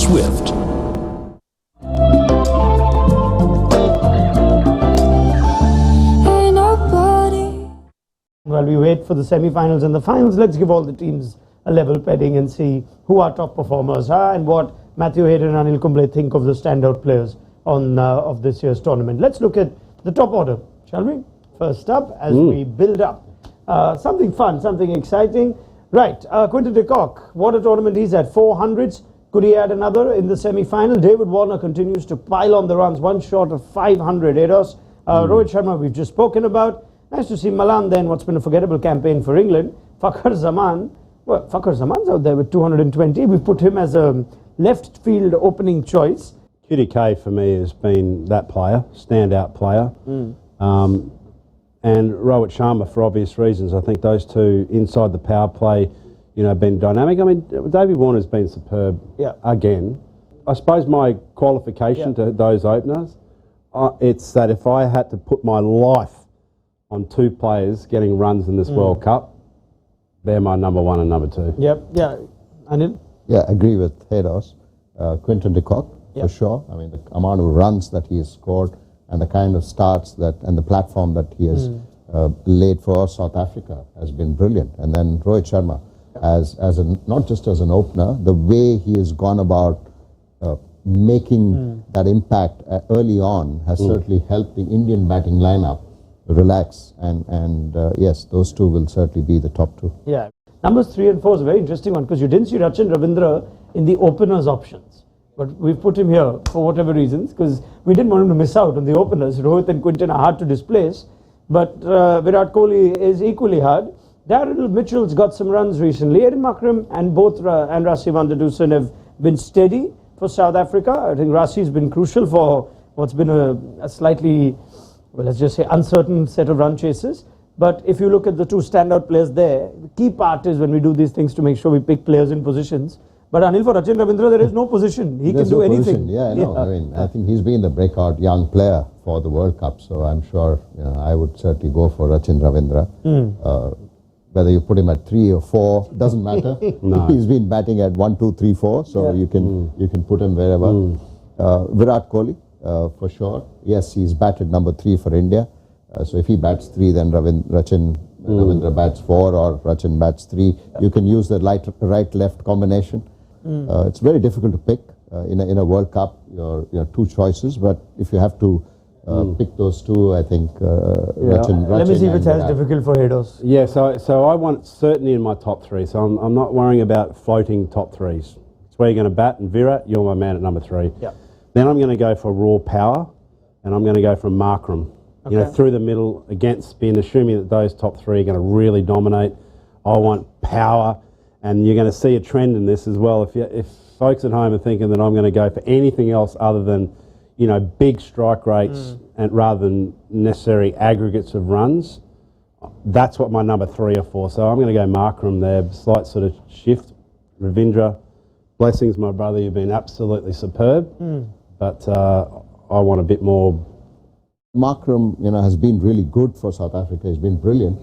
Swift. While we wait for the semi-finals and the finals, let's give all the teams a level pegging and see who are top performers and what Matthew Hayden and Anil Kumble think of the standout players of this year's tournament. Let's look at the top order, shall we? First up, as we build up. Something fun, something exciting. Right, Quinton de Kock, what a tournament he's at, 400s. Could he add another in the semi-final? David Warner continues to pile on the runs, one short of 500. Edos. Rohit Sharma, we've just spoken about. Nice to see Malan then, what's been a forgettable campaign for England. Fakhar Zaman, well, Fakhar Zaman's out there with 220. We've put him as a left field opening choice. QDK for me has been that player, standout player. And Rohit Sharma for obvious reasons. I think those two inside the power play, you know, been dynamic. I mean, David Warner's been superb again. I suppose my qualification to those openers, it's that if I had to put my life on two players getting runs in this World Cup, they're my number one and number two. Anil? Yeah, agree with Haydos. Quinton de Kock, for sure. I mean, the amount of runs that he has scored and the kind of starts that and the platform that he has laid for South Africa has been brilliant. And then Rohit Sharma, not just as an opener, the way he has gone about making that impact early on has certainly helped the Indian batting lineup relax, and yes, those two will certainly be the top two. Yeah. Numbers 3 and 4 is a very interesting one because you didn't see Ravindra in the openers options. But we've put him here for whatever reasons because we didn't want him to miss out on the openers. Rohit and Quinton are hard to displace, but Virat Kohli is equally hard. Daryl Mitchell's got some runs recently. Aiden Markram and both and Rassie van der Dusen have been steady for South Africa. I think Rassie's been crucial for what's been a slightly, well, let's just say uncertain set of run chases. But if you look at the two standout players there, the key part is when we do these things to make sure we pick players in positions. But Anil, for Rachin Ravindra, there is no position. He can do anything. Yeah, I know. I mean, I think he's been the breakout young player for the World Cup. So I'm sure I would certainly go for Rachin Ravindra. Whether you put him at 3 or 4 doesn't matter. He's been batting at 1, 2, 3, 4. So you can put him wherever. Virat Kohli, for sure. Yes, he's batted number 3 for India. So if he bats 3, then Ravindra bats 4 or Rachin bats 3. You can use the right-left combination. It's very difficult to pick in a World Cup. Your two choices, but if you have to pick those two, I think Rachin. Let me see if it's as difficult for Haydos. Yeah, so I want certainly in my top 3. So I'm not worrying about floating top 3s. It's where you're going to bat, and Virat, you're my man at number 3. Then I'm going to go for raw power, and I'm going to go for Markram. You know, through the middle against spin, assuming that those top 3 are going to really dominate. I want power, and you're going to see a trend in this as well. If folks at home are thinking that I'm going to go for anything else other than, you know, big strike rates and rather than necessary aggregates of runs, that's what my number 3 are for. So I'm going to go Markram there, slight sort of shift. Ravindra, blessings, my brother, you've been absolutely superb, but I want a bit more. Markram, has been really good for South Africa. He's been brilliant.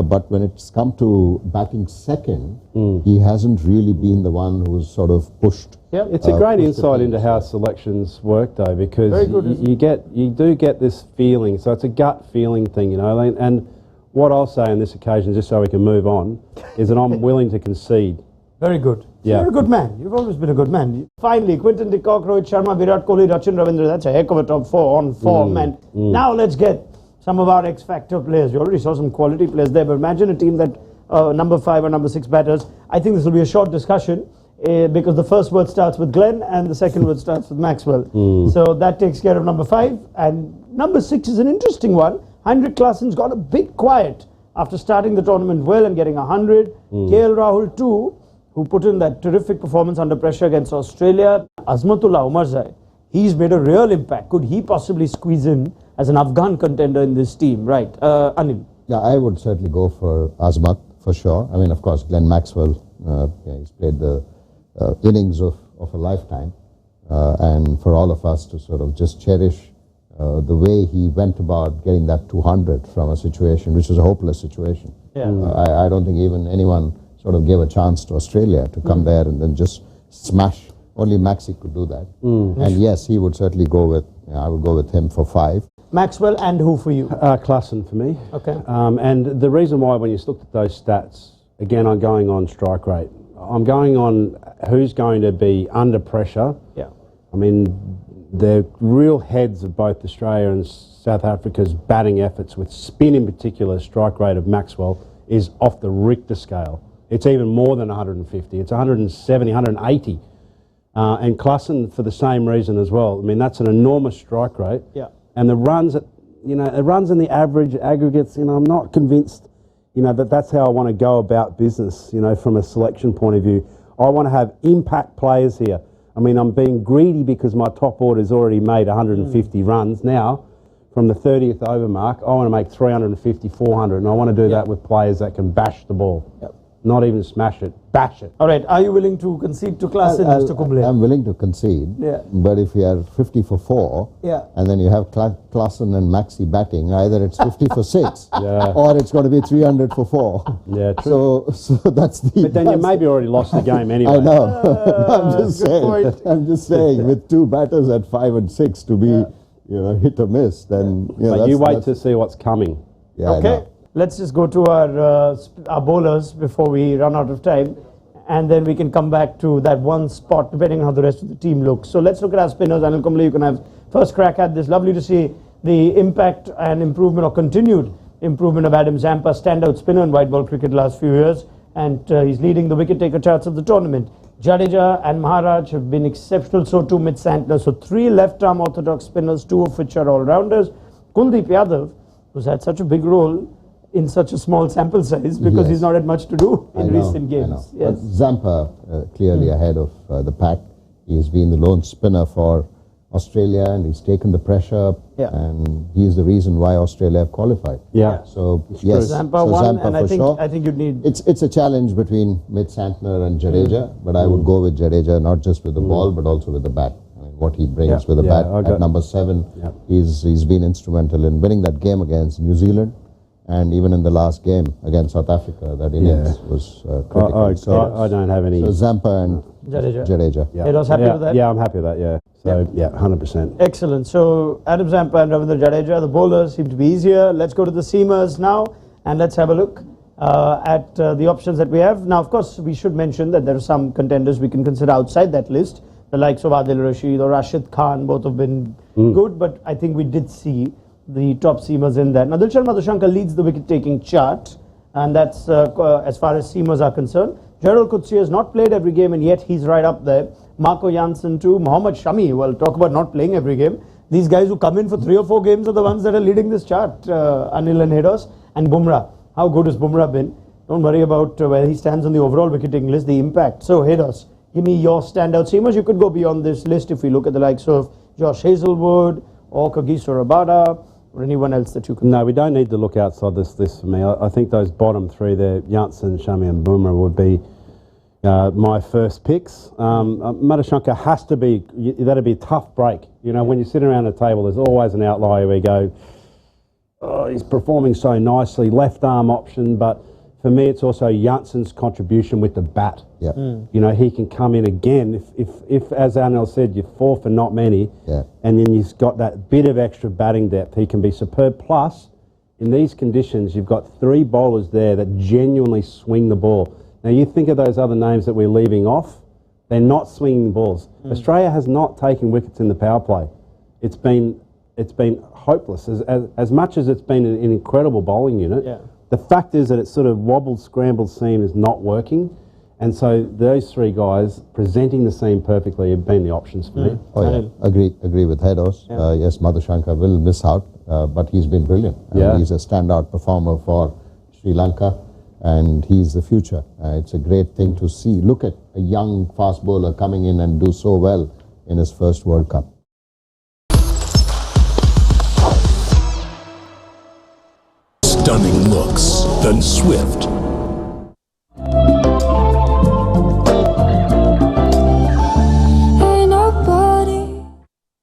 But when it's come to batting second, he hasn't really been the one who's sort of pushed. It's a great insight into how selections work, though, because you do get this feeling. So it's a gut feeling thing, And what I'll say on this occasion, just so we can move on, is that I'm willing to concede. Very good. You're a good man. You've always been a good man. Finally, Quinton de Kock, Rohit Sharma, Virat Kohli, Rachin Ravindra. That's a heck of a top 4 on form. And now let's get some of our X-Factor players. You already saw some quality players there, but imagine a team that number 5 or number 6 batters. I think this will be a short discussion because the first word starts with Glenn and the second word starts with Maxwell. So that takes care of number 5. And number 6 is an interesting one. Heinrich Klaasen's got a bit quiet after starting the tournament well and getting 100. KL Rahul too, who put in that terrific performance under pressure against Australia. Azmatullah Omarzai, he's made a real impact. Could he possibly squeeze in as an Afghan contender in this team? Right, Anil? Yeah, I would certainly go for Azmat, for sure. I mean, of course, Glenn Maxwell, he's played the innings of a lifetime. And for all of us to sort of just cherish the way he went about getting that 200 from a situation, which was a hopeless situation. I don't think even anyone sort of gave a chance to Australia to come there and then just smash Only Maxi could do that. And yes, he would certainly go with, I would go with him for 5. Maxwell and who for you? Klassen for me. Okay. And the reason why, when you looked at those stats, again, I'm going on strike rate. I'm going on who's going to be under pressure. Yeah. I mean, the real heads of both Australia and South Africa's batting efforts, with spin in particular, strike rate of Maxwell is off the Richter scale. It's even more than 150. It's 170, 180. And Klassen for the same reason as well. I mean, that's an enormous strike rate. Yeah. And the runs, the runs in the average aggregates, I'm not convinced, that's how I want to go about business, from a selection point of view. I want to have impact players here. I mean, I'm being greedy because my top order's already made 150 runs. Now, from the 30th over mark, I want to make 350, 400, and I want to do that with players that can bash the ball. Yep. Not even smash it, bash it. All right, are you willing to concede to Klassen, Mr. Kumble? I'm willing to concede, but if you are 50 for 4, and then you have Klassen and Maxi batting, either it's 50 for 6, or it's going to be 300 for 4. Yeah, true. So that's the... But then you maybe already lost the game anyway. I know. I'm just saying, with 2 batters at 5 and 6 to be, hit or miss, then... But you wait to see what's coming. Yeah, okay. Let's just go to our bowlers before we run out of time, and then we can come back to that one spot depending on how the rest of the team looks. So let's look at our spinners. Anil Kumble, you can have first crack at this. Lovely to see the impact and improvement, or continued improvement, of Adam Zampa, standout spinner in white ball cricket last few years, and he's leading the wicket taker charts of the tournament. Jadeja and Maharaj have been exceptional, so too Mitch Santner. So 3 left-arm orthodox spinners, 2 of which are all-rounders. Kuldeep Yadav, who's had such a big role in such a small sample size because he's not had much to do in recent games. Yes. But Zampa clearly ahead of the pack. He's been the lone spinner for Australia, and he's taken the pressure up, and he's the reason why Australia have qualified. So yes, Zampa won, and I think you'd need... It's a challenge between Mitch Santner and Jadeja, but I would go with Jadeja, not just with the ball but also with the bat. I mean, what he brings with the bat at number 7, he's been instrumental in winning that game against New Zealand. And even in the last game against South Africa, that innings was critical. I don't have any... So Zampa and Jadeja. Yeah. Edos happy with that? Yeah, I'm happy with that, So, 100%. Excellent. So, Adam Zampa and Ravindra Jadeja, the bowlers, seem to be easier. Let's go to the seamers now, and let's have a look at the options that we have. Now, of course, we should mention that there are some contenders we can consider outside that list. The likes of Adil Rashid or Rashid Khan, both have been good, but I think we did see the top seamers in that. Now, Dilshan Madhushankar leads the wicket-taking chart, and that's as far as seamers are concerned. Gerald Coetzee has not played every game, and yet he's right up there. Marco Jansen too. Mohammad Shami, well, talk about not playing every game. These guys who come in for 3 or 4 games are the ones that are leading this chart. Anil and Hedos. And Bumrah. How good has Bumrah been? Don't worry about where he stands on the overall wicket-taking list, the impact. So, Hedos, give me your standout seamers. You could go beyond this list if we look at the likes of Josh Hazlewood or Kagiso Rabada, or anyone else that you can... No, we don't need to look outside this list for me. I think those bottom 3 there, Jansen, Shami and Bumrah, would be my first picks. Madhushankar has to be... That'd be a tough break. When you sit around a table, there's always an outlier where you go, oh, he's performing so nicely, left arm option, but for me it's also Jansen's contribution with the bat. He can come in again if as Anil said, you're 4 for not many, and then you've got that bit of extra batting depth, he can be superb. Plus, in these conditions, you've got 3 bowlers there that genuinely swing the ball. Now, you think of those other names that we're leaving off, they're not swinging balls. Australia has not taken wickets in the power play. It's been hopeless. As much as it's been an incredible bowling unit, the fact is that it's sort of wobbled, scrambled seam is not working. And so those 3 guys presenting the seam perfectly have been the options for me. Agree with Hedos. Yes, Madhushankar will miss out, but he's been brilliant. He's a standout performer for Sri Lanka, and he's the future. It's a great thing to see. Look at a young fast bowler coming in and do so well in his first World Cup. Stunning looks, then swift,